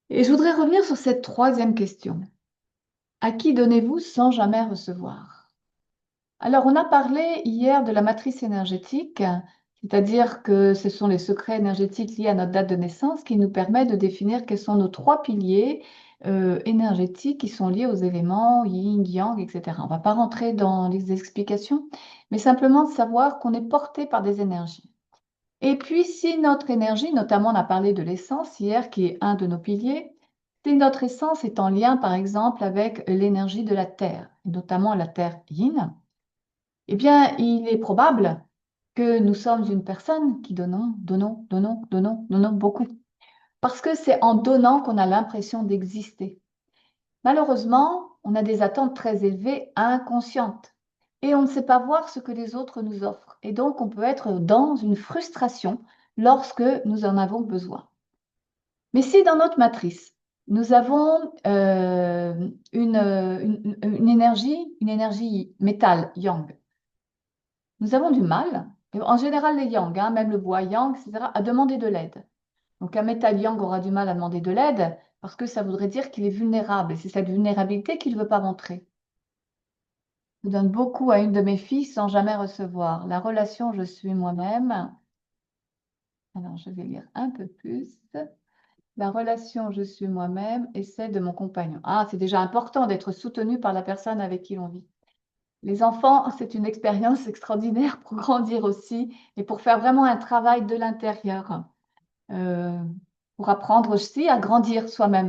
Et je voudrais revenir sur cette troisième question. À qui donnez-vous sans jamais recevoir? Alors, on a parlé hier de la matrice énergétique, c'est-à-dire que ce sont les secrets énergétiques liés à notre date de naissance qui nous permettent de définir quels sont nos trois piliers énergétiques qui sont liés aux éléments yin, yang, etc. On ne va pas rentrer dans les explications, mais simplement de savoir qu'on est porté par des énergies. Et puis, si notre énergie, notamment on a parlé de l'essence hier, qui est un de nos piliers, si notre essence est en lien, par exemple, avec l'énergie de la Terre, et notamment la Terre yin, eh bien, il est probable que nous sommes une personne qui donnons beaucoup. Parce que c'est en donnant qu'on a l'impression d'exister. Malheureusement, on a des attentes très élevées, inconscientes. Et on ne sait pas voir ce que les autres nous offrent. Et donc, on peut être dans une frustration lorsque nous en avons besoin. Mais si dans notre matrice, nous avons une énergie métal, yang, nous avons du mal, et en général les yang, hein, même le bois yang, etc., à demander de l'aide. Donc un métal yang aura du mal à demander de l'aide parce que ça voudrait dire qu'il est vulnérable et c'est cette vulnérabilité qu'il ne veut pas montrer. Je donne beaucoup à une de mes filles sans jamais recevoir. La relation je suis moi-même. Alors je vais lire un peu plus. La relation je suis moi-même et celle de mon compagnon. Ah, c'est déjà important d'être soutenu par la personne avec qui l'on vit. Les enfants, c'est une expérience extraordinaire pour grandir aussi et pour faire vraiment un travail de l'intérieur, euh, pour apprendre aussi à grandir soi-même.